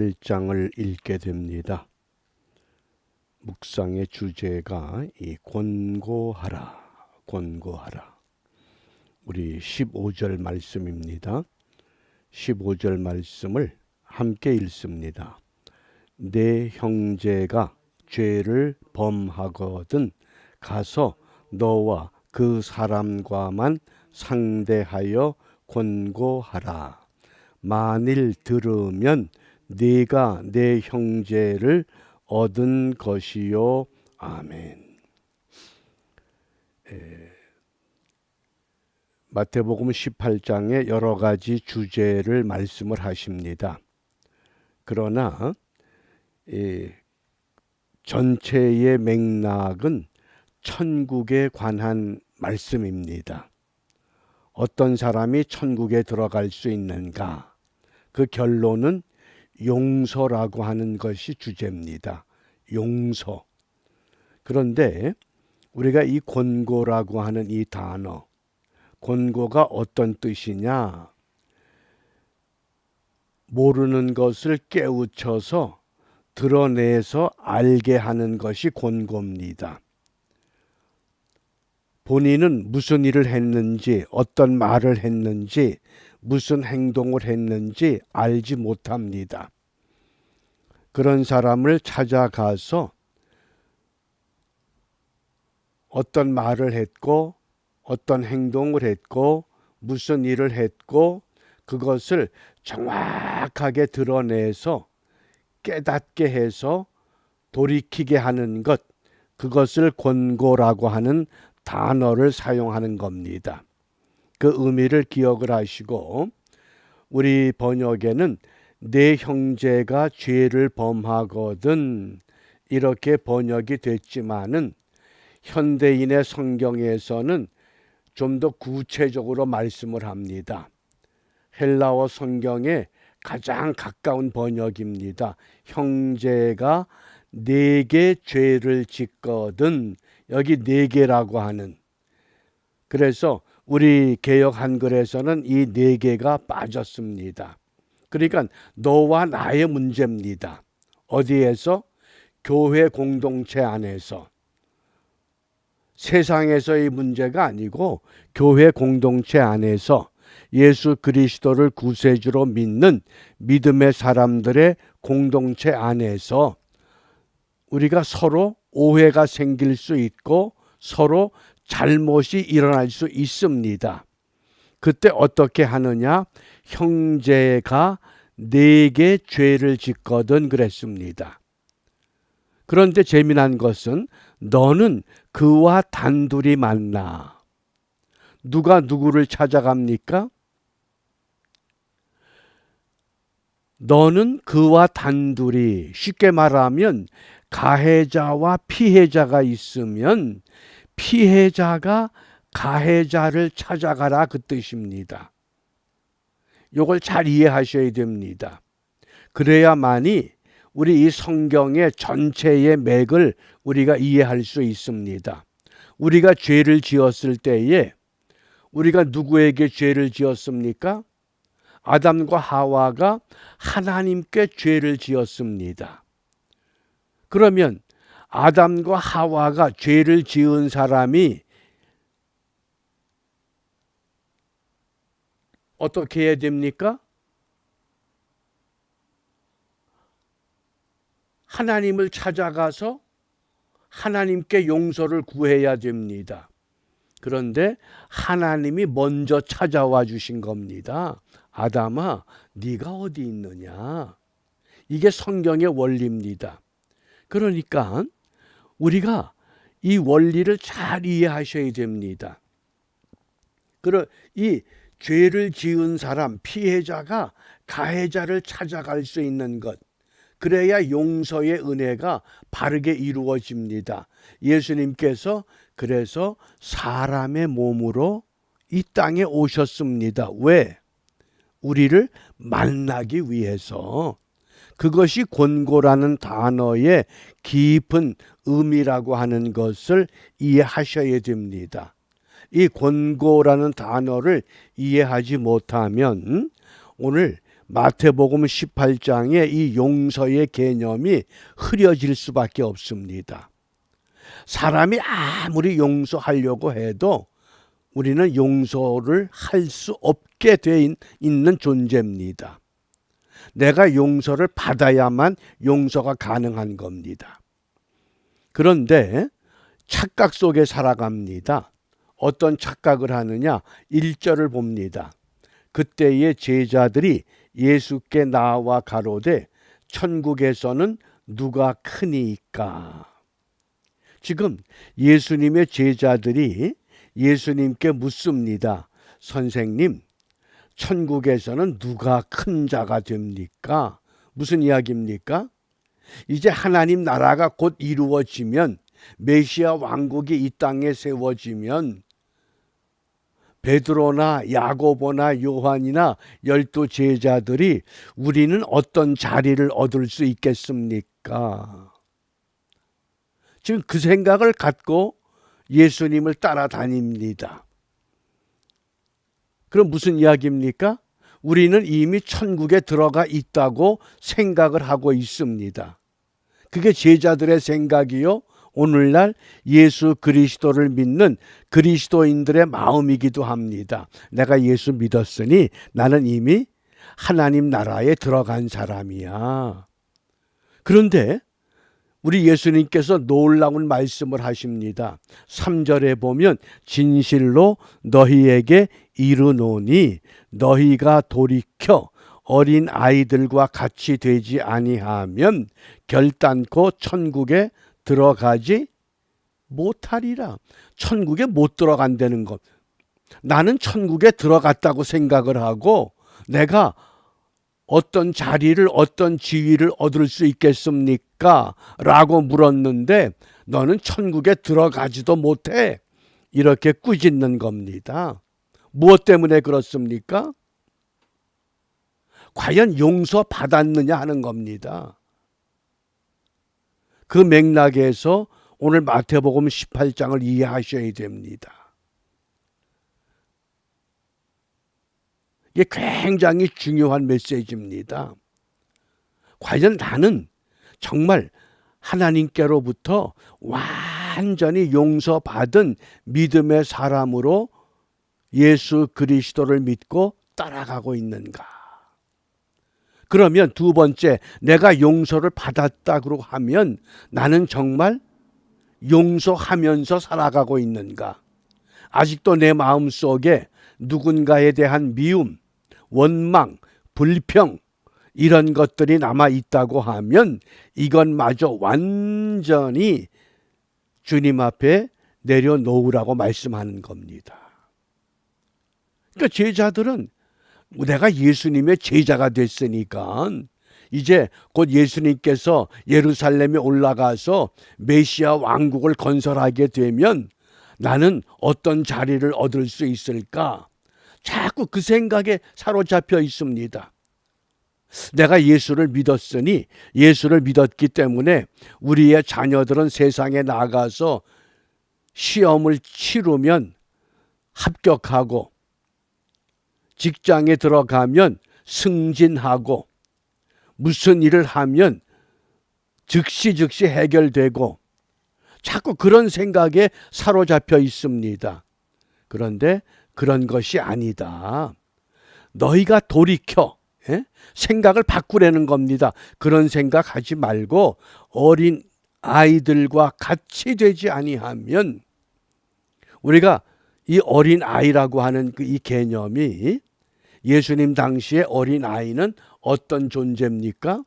1장을 읽게 됩니다. 묵상의 주제가 이 권고하라. 우리 15절 말씀입니다. 15절 말씀을 함께 읽습니다. 내 형제가 죄를 범하거든 가서 너와 그 사람과만 상대하여 권고하라. 만일 들으면 네가 내 형제를 얻은 것이요. 아멘. 마태복음 18장에 여러 가지 주제를 말씀을 하십니다. 그러나 전체의 맥락은 천국에 관한 말씀입니다. 어떤 사람이 천국에 들어갈 수 있는가? 그 결론은 용서라고 하는 것이 주제입니다. 용서. 그런데 우리가 이 권고라고 하는 이 단어, 권고가 어떤 뜻이냐? 모르는 것을 깨우쳐서 드러내서 알게 하는 것이 권고입니다. 본인은 무슨 일을 했는지, 어떤 말을 했는지, 무슨 행동을 했는지 알지 못합니다. 그런 사람을 찾아가서 어떤 말을 했고, 어떤 행동을 했고, 무슨 일을 했고, 그것을 정확하게 드러내서 깨닫게 해서 돌이키게 하는 것, 그것을 권고라고 하는 단어를 사용하는 겁니다. 그 의미를 기억을 하시고, 우리 번역에는 내 형제가 죄를 범하거든 이렇게 번역이 됐지만은 현대인의 성경에서는 좀 더 구체적으로 말씀을 합니다. 헬라어 성경에 가장 가까운 번역입니다. 형제가 내게 죄를 짓거든, 여기 네 개라고 하는. 그래서 우리 개역 한글에서는 이 네 개가 빠졌습니다. 그러니까 너와 나의 문제입니다. 어디에서? 교회 공동체 안에서. 세상에서의 문제가 아니고 교회 공동체 안에서 예수 그리스도를 구세주로 믿는 믿음의 사람들의 공동체 안에서 우리가 서로 오해가 생길 수 있고 서로 잘못이 일어날 수 있습니다. 그때 어떻게 하느냐? 형제가 내게 죄를 짓거든 그랬습니다. 그런데 재미난 것은 너는 그와 단둘이 만나. 누가 누구를 찾아갑니까? 너는 그와 단둘이, 쉽게 말하면 가해자와 피해자가 있으면 피해자가 가해자를 찾아가라 그 뜻입니다. 이걸 잘 이해하셔야 됩니다. 그래야만이 우리 이 성경의 전체의 맥을 우리가 이해할 수 있습니다. 우리가 죄를 지었을 때에 우리가 누구에게 죄를 지었습니까? 아담과 하와가 하나님께 죄를 지었습니다. 그러면 아담과 하와가 죄를 지은 사람이 어떻게 해야 됩니까? 하나님을 찾아가서 하나님께 용서를 구해야 됩니다. 그런데 하나님이 먼저 찾아와 주신 겁니다. 아담아, 네가 어디 있느냐? 이게 성경의 원리입니다. 그러니까 우리가 이 원리를 잘 이해하셔야 됩니다. 이 죄를 지은 사람, 피해자가 가해자를 찾아갈 수 있는 것, 그래야 용서의 은혜가 바르게 이루어집니다. 예수님께서 그래서 사람의 몸으로 이 땅에 오셨습니다. 왜? 우리를 만나기 위해서. 그것이 권고라는 단어의 깊은 의미라고 하는 것을 이해하셔야 됩니다. 이 권고라는 단어를 이해하지 못하면 오늘 마태복음 18장에 이 용서의 개념이 흐려질 수밖에 없습니다. 사람이 아무리 용서하려고 해도 우리는 용서를 할 수 없게 돼 있는 존재입니다. 내가 용서를 받아야만 용서가 가능한 겁니다. 그런데 착각 속에 살아갑니다. 어떤 착각을 하느냐? 1절을 봅니다. 그때의 제자들이 예수께 나와 가로되 천국에서는 누가 크니이까? 지금 예수님의 제자들이 예수님께 묻습니다. 선생님, 천국에서는 누가 큰 자가 됩니까? 무슨 이야기입니까? 이제 하나님 나라가 곧 이루어지면, 메시아 왕국이 이 땅에 세워지면 베드로나 야고보나 요한이나 12 제자들이 우리는 어떤 자리를 얻을 수 있겠습니까? 지금 그 생각을 갖고 예수님을 따라다닙니다. 그럼 무슨 이야기입니까? 우리는 이미 천국에 들어가 있다고 생각을 하고 있습니다. 그게 제자들의 생각이요, 오늘날 예수 그리스도를 믿는 그리스도인들의 마음이기도 합니다. 내가 예수 믿었으니 나는 이미 하나님 나라에 들어간 사람이야. 그런데 우리 예수님께서 놀라운 말씀을 하십니다. 3절에 보면 진실로 너희에게 이르노니 너희가 돌이켜 어린 아이들과 같이 되지 아니하면 결단코 천국에 들어가지 못하리라. 천국에 못 들어간다는 것. 나는 천국에 들어갔다고 생각을 하고 내가 어떤 자리를, 어떤 지위를 얻을 수 있겠습니까? 라고 물었는데 너는 천국에 들어가지도 못해. 이렇게 꾸짖는 겁니다. 무엇 때문에 그렇습니까? 과연 용서받았느냐 하는 겁니다. 그 맥락에서 오늘 마태복음 18장을 이해하셔야 됩니다. 이게 굉장히 중요한 메시지입니다. 과연 나는 정말 하나님께로부터 완전히 용서받은 믿음의 사람으로 예수 그리스도를 믿고 따라가고 있는가? 그러면 두 번째, 내가 용서를 받았다고 하면 나는 정말 용서하면서 살아가고 있는가? 아직도 내 마음속에 누군가에 대한 미움, 원망, 불평 이런 것들이 남아 있다고 하면 이것마저 완전히 주님 앞에 내려놓으라고 말씀하는 겁니다. 그러니까 제자들은 내가 예수님의 제자가 됐으니까 이제 곧 예수님께서 예루살렘에 올라가서 메시아 왕국을 건설하게 되면 나는 어떤 자리를 얻을 수 있을까? 자꾸 그 생각에 사로잡혀 있습니다. 내가 예수를 믿었으니, 예수를 믿었기 때문에 우리의 자녀들은 세상에 나가서 시험을 치르면 합격하고 직장에 들어가면 승진하고 무슨 일을 하면 즉시 해결되고 자꾸 그런 생각에 사로잡혀 있습니다. 그런데 그런 것이 아니다. 너희가 돌이켜 생각을 바꾸라는 겁니다. 그런 생각하지 말고 어린 아이들과 같이 되지 아니하면, 우리가 이 어린 아이라고 하는 이 개념이 예수님 당시에 어린 아이는 어떤 존재입니까?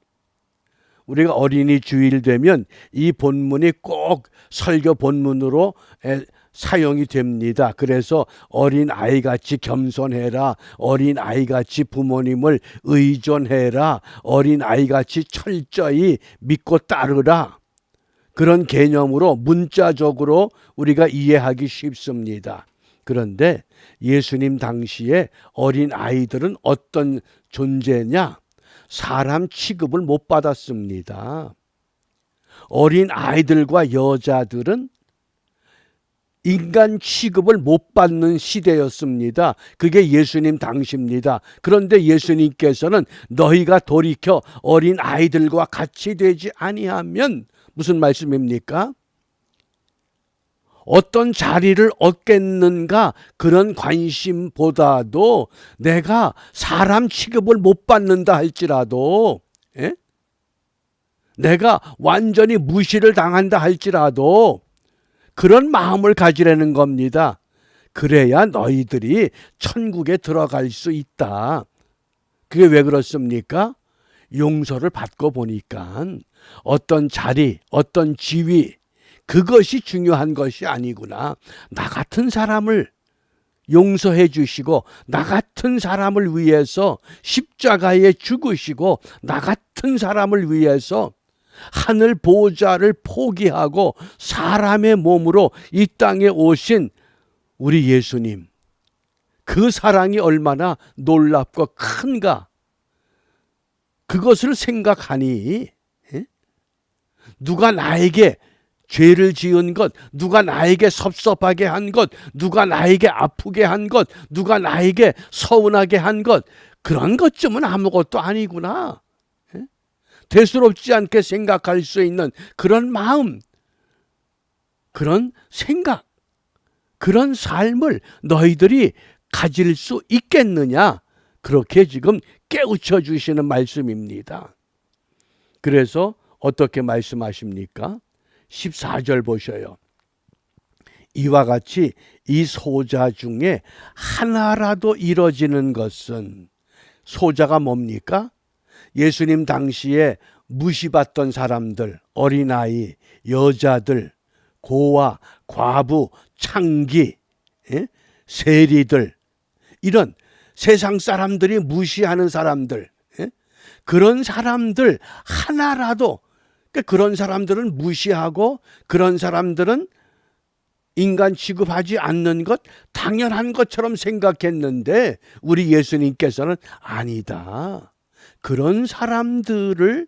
우리가 어린이 주일 되면 이 본문이 꼭 설교 본문으로 사용이 됩니다. 그래서 어린 아이같이 겸손해라, 어린 아이같이 부모님을 의존해라, 어린 아이같이 철저히 믿고 따르라, 그런 개념으로 문자적으로 우리가 이해하기 쉽습니다. 그런데 예수님 당시에 어린 아이들은 어떤 존재냐? 사람 취급을 못 받았습니다. 어린 아이들과 여자들은 인간 취급을 못 받는 시대였습니다. 그게 예수님 당시입니다. 그런데 예수님께서는 너희가 돌이켜 어린 아이들과 같이 되지 아니하면 무슨 말씀입니까? 어떤 자리를 얻겠는가 그런 관심보다도 내가 사람 취급을 못 받는다 할지라도 예? 내가 완전히 무시를 당한다 할지라도 그런 마음을 가지라는 겁니다. 그래야 너희들이 천국에 들어갈 수 있다. 그게 왜 그렇습니까? 용서를 받고 보니까 어떤 자리, 어떤 지위, 그것이 중요한 것이 아니구나. 나 같은 사람을 용서해 주시고 나 같은 사람을 위해서 십자가에 죽으시고 나 같은 사람을 위해서 하늘 보좌를 포기하고 사람의 몸으로 이 땅에 오신 우리 예수님, 그 사랑이 얼마나 놀랍고 큰가, 그것을 생각하니 누가 나에게 죄를 지은 것, 누가 나에게 섭섭하게 한 것, 누가 나에게 아프게 한 것, 누가 나에게 서운하게 한 것, 그런 것쯤은 아무것도 아니구나. 대수롭지 않게 생각할 수 있는 그런 마음, 그런 생각, 그런 삶을 너희들이 가질 수 있겠느냐? 그렇게 지금 깨우쳐 주시는 말씀입니다. 그래서 어떻게 말씀하십니까? 14절 보셔요. 이와 같이 이 소자 중에 하나라도 이뤄지는 것은, 소자가 뭡니까? 예수님 당시에 무시받던 사람들, 어린아이, 여자들, 고아, 과부, 창기, 세리들, 이런 세상 사람들이 무시하는 사람들, 그런 사람들 하나라도, 그런 사람들은 무시하고 그런 사람들은 인간 취급하지 않는 것 당연한 것처럼 생각했는데 우리 예수님께서는 아니다. 그런 사람들을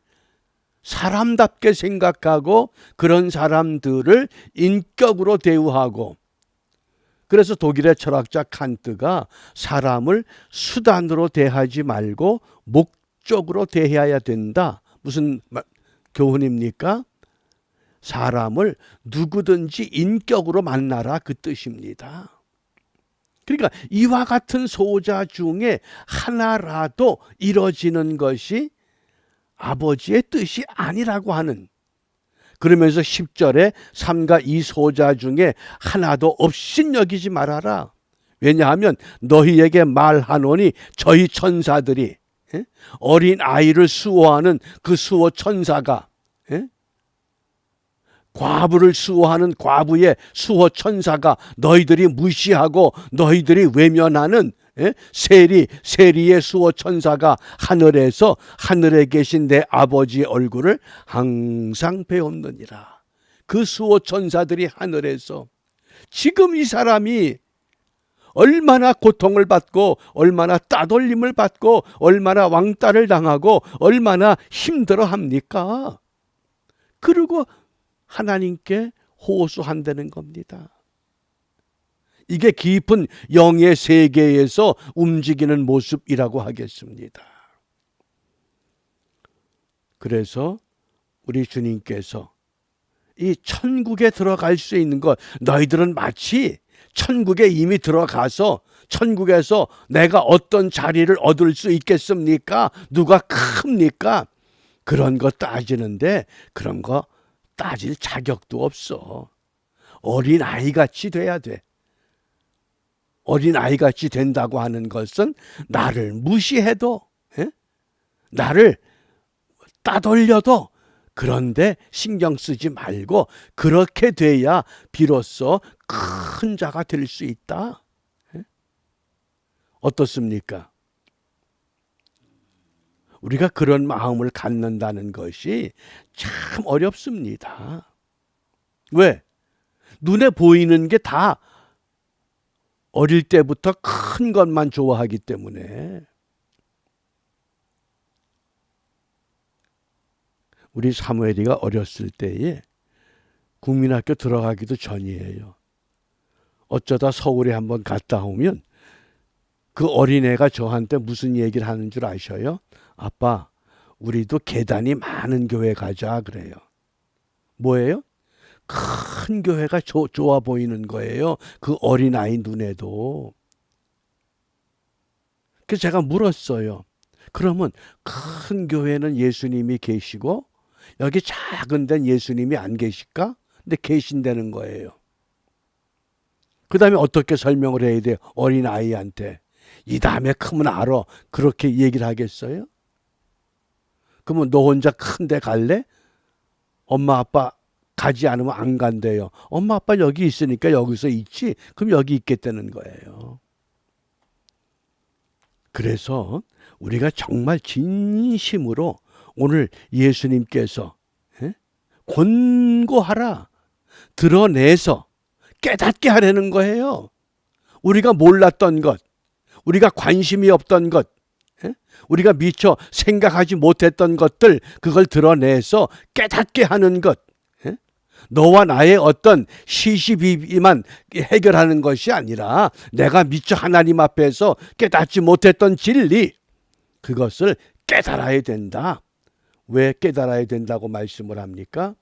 사람답게 생각하고 그런 사람들을 인격으로 대우하고, 그래서 독일의 철학자 칸트가 사람을 수단으로 대하지 말고 목적으로 대해야 된다. 무슨 교훈입니까? 사람을 누구든지 인격으로 만나라, 그 뜻입니다. 그러니까 이와 같은 소자 중에 하나라도 이뤄지는 것이 아버지의 뜻이 아니라고 하는, 그러면서 10절에 삼가 이 소자 중에 하나도 없인 여기지 말아라. 왜냐하면 너희에게 말하노니 저희 천사들이, 어린 아이를 수호하는 그 수호 천사가, 과부를 수호하는 과부의 수호 천사가, 너희들이 무시하고 너희들이 외면하는 세리의 수호 천사가 하늘에서 하늘에 계신 내 아버지의 얼굴을 항상 배웠느니라. 그 수호 천사들이 하늘에서 지금 이 사람이 얼마나 고통을 받고 얼마나 따돌림을 받고 얼마나 왕따를 당하고 얼마나 힘들어합니까? 그리고 하나님께 호소한다는 겁니다. 이게 깊은 영의 세계에서 움직이는 모습이라고 하겠습니다. 그래서 우리 주님께서 이 천국에 들어갈 수 있는 것, 너희들은 마치 천국에 이미 들어가서 천국에서 내가 어떤 자리를 얻을 수 있겠습니까? 누가 큽니까? 그런 거 따지는데 그런 거 따질 자격도 없어. 어린 아이같이 돼야 돼. 어린 아이같이 된다고 하는 것은 나를 무시해도, 나를 따돌려도 그런데 신경 쓰지 말고 그렇게 돼야 비로소 큰 자가 될 수 있다. 어떻습니까? 우리가 그런 마음을 갖는다는 것이 참 어렵습니다. 왜? 눈에 보이는 게 다 어릴 때부터 큰 것만 좋아하기 때문에. 우리 사무엘이가 어렸을 때에 국민학교 들어가기도 전이에요. 어쩌다 서울에 한번 갔다 오면 그 어린애가 저한테 무슨 얘기를 하는 줄 아셔요? 아빠, 우리도 계단이 많은 교회 가자 그래요. 뭐예요? 큰 교회가 좋아 보이는 거예요. 그 어린아이 눈에도. 그래서 제가 물었어요. 그러면 큰 교회는 예수님이 계시고 여기 작은 데는 예수님이 안 계실까? 근데 계신다는 거예요. 그 다음에 어떻게 설명을 해야 돼요? 어린아이한테. 이 다음에 크면 알아. 그렇게 얘기를 하겠어요? 그러면 너 혼자 큰 데 갈래? 엄마 아빠 가지 않으면 안 간대요. 엄마 아빠 여기 있으니까 여기서 있지. 그럼 여기 있겠다는 거예요. 그래서 우리가 정말 진심으로 오늘 예수님께서 권고하라, 드러내서 깨닫게 하려는 거예요. 우리가 몰랐던 것, 우리가 관심이 없던 것, 우리가 미처 생각하지 못했던 것들, 그걸 드러내서 깨닫게 하는 것. 너와 나의 어떤 시시비비만 해결하는 것이 아니라 내가 미처 하나님 앞에서 깨닫지 못했던 진리, 그것을 깨달아야 된다. 왜 깨달아야 된다고 말씀을 합니까?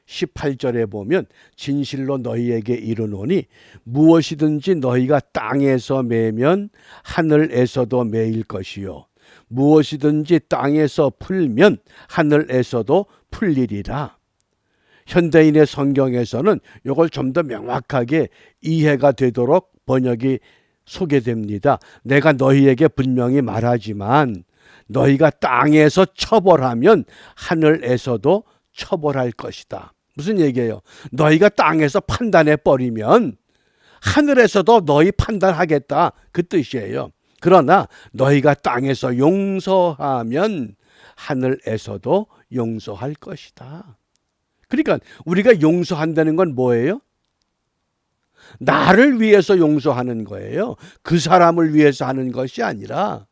18절에 보면 진실로 너희에게 이르노니 무엇이든지 너희가 땅에서 매면 하늘에서도 매일 것이요 무엇이든지 땅에서 풀면 하늘에서도 풀리리라. 현대인의 성경에서는 이걸 좀 더 명확하게 이해가 되도록 번역이 소개됩니다. 내가 너희에게 분명히 말하지만 너희가 땅에서 처벌하면 하늘에서도 처벌할 것이다. 무슨 얘기예요? 너희가 땅에서 판단해 버리면 하늘에서도 너희 판단하겠다. 그 뜻이에요. 그러나 너희가 땅에서 용서하면 하늘에서도 용서할 것이다. 그러니까 우리가 용서한다는 건 뭐예요? 나를 위해서 용서하는 거예요. 그 사람을 위해서 하는 것이 아니라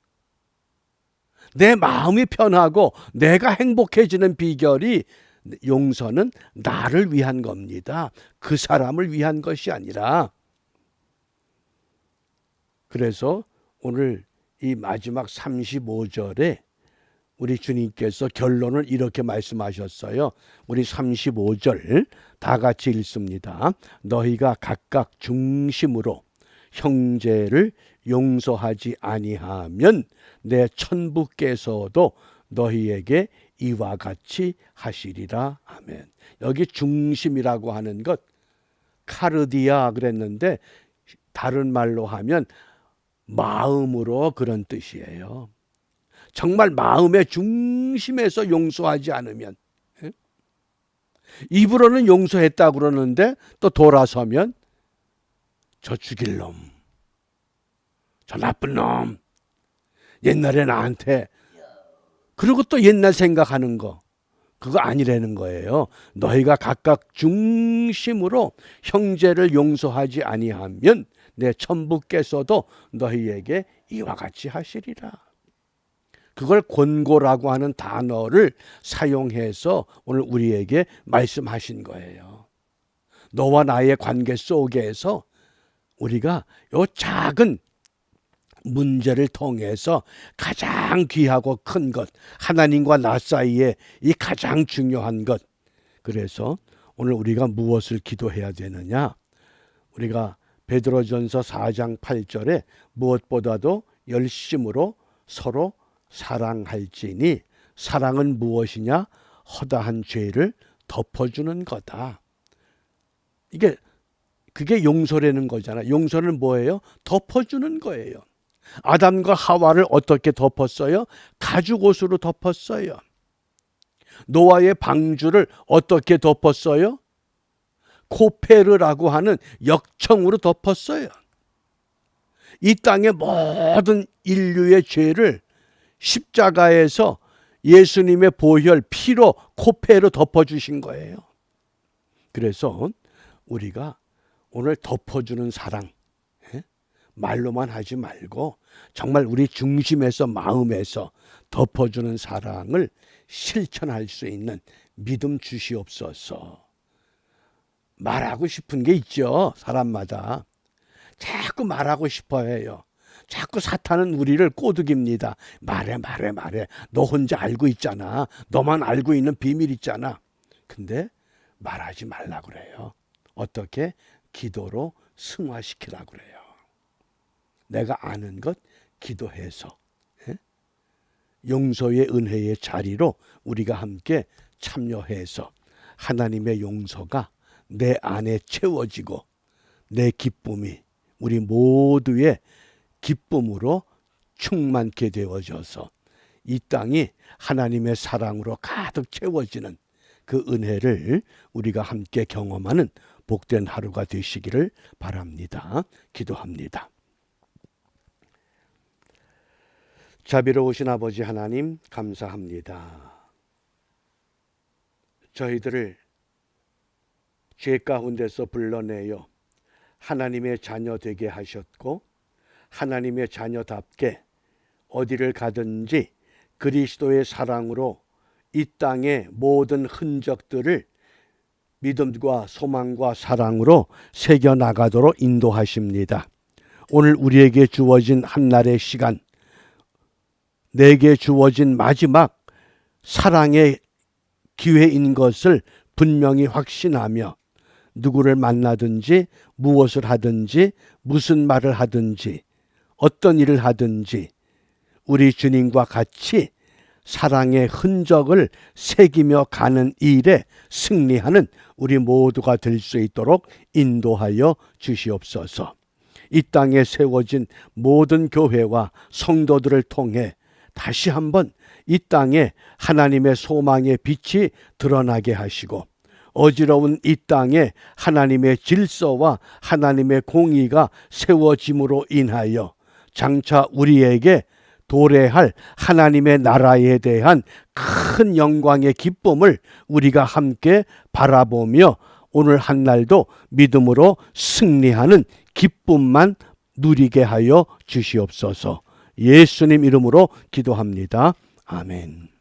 내 마음이 편하고 내가 행복해지는 비결이 용서는 나를 위한 겁니다. 그 사람을 위한 것이 아니라. 그래서 오늘 이 마지막 35절에 우리 주님께서 결론을 이렇게 말씀하셨어요. 우리 35절 다 같이 읽습니다. 너희가 각각 중심으로 형제를 용서하지 아니하면 내 천부께서도 너희에게 이와 같이 하시리라. 아멘. 여기 중심이라고 하는 것 카르디아 그랬는데 다른 말로 하면 마음으로 그런 뜻이에요. 정말 마음의 중심에서 용서하지 않으면, 입으로는 용서했다고 그러는데 또 돌아서면 저 죽일 놈, 저 나쁜 놈, 옛날에 나한테, 그리고 또 옛날 생각하는 거, 그거 아니라는 거예요. 너희가 각각 중심으로 형제를 용서하지 아니하면 내 천부께서도 너희에게 이와 같이 하시리라. 그걸 권고라고 하는 단어를 사용해서 오늘 우리에게 말씀하신 거예요. 너와 나의 관계 속에서 우리가 요 작은 문제를 통해서 가장 귀하고 큰 것, 하나님과 나 사이에 이 가장 중요한 것. 그래서 오늘 우리가 무엇을 기도해야 되느냐? 우리가 베드로전서 4장 8절에 무엇보다도 열심으로 서로 사랑할지니 사랑은 무엇이냐? 허다한 죄를 덮어주는 거다. 그게 용서라는 거잖아. 용서는 뭐예요? 덮어주는 거예요. 아담과 하와를 어떻게 덮었어요? 가죽옷으로 덮었어요. 노아의 방주를 어떻게 덮었어요? 코페르라고 하는 역청으로 덮었어요. 이 땅의 모든 인류의 죄를 십자가에서 예수님의 보혈 피로 코페로 덮어주신 거예요. 그래서 우리가 오늘 덮어주는 사랑, 말로만 하지 말고 정말 우리 중심에서 마음에서 덮어주는 사랑을 실천할 수 있는 믿음 주시옵소서. 말하고 싶은 게 있죠, 사람마다. 자꾸 말하고 싶어 해요. 자꾸 사탄은 우리를 꼬드깁니다. 말해. 너 혼자 알고 있잖아. 너만 알고 있는 비밀 있잖아. 근데 말하지 말라 그래요. 어떻게? 기도로 승화시키라 그래요. 내가 아는 것 기도해서 용서의 은혜의 자리로 우리가 함께 참여해서 하나님의 용서가 내 안에 채워지고 내 기쁨이 우리 모두의 기쁨으로 충만케 되어져서 이 땅이 하나님의 사랑으로 가득 채워지는 그 은혜를 우리가 함께 경험하는 복된 하루가 되시기를 바랍니다. 기도합니다. 자비로우신 아버지 하나님 감사합니다. 저희들을 죄 가운데서 불러내어 하나님의 자녀 되게 하셨고 하나님의 자녀답게 어디를 가든지 그리스도의 사랑으로 이 땅의 모든 흔적들을 믿음과 소망과 사랑으로 새겨나가도록 인도하십니다. 오늘 우리에게 주어진 한날의 시간, 내게 주어진 마지막 사랑의 기회인 것을 분명히 확신하며 누구를 만나든지 무엇을 하든지 무슨 말을 하든지 어떤 일을 하든지 우리 주님과 같이 사랑의 흔적을 새기며 가는 일에 승리하는 우리 모두가 될 수 있도록 인도하여 주시옵소서. 이 땅에 세워진 모든 교회와 성도들을 통해 다시 한번 이 땅에 하나님의 소망의 빛이 드러나게 하시고 어지러운 이 땅에 하나님의 질서와 하나님의 공의가 세워짐으로 인하여 장차 우리에게 도래할 하나님의 나라에 대한 큰 영광의 기쁨을 우리가 함께 바라보며 오늘 한날도 믿음으로 승리하는 기쁨만 누리게 하여 주시옵소서. 예수님 이름으로 기도합니다. 아멘.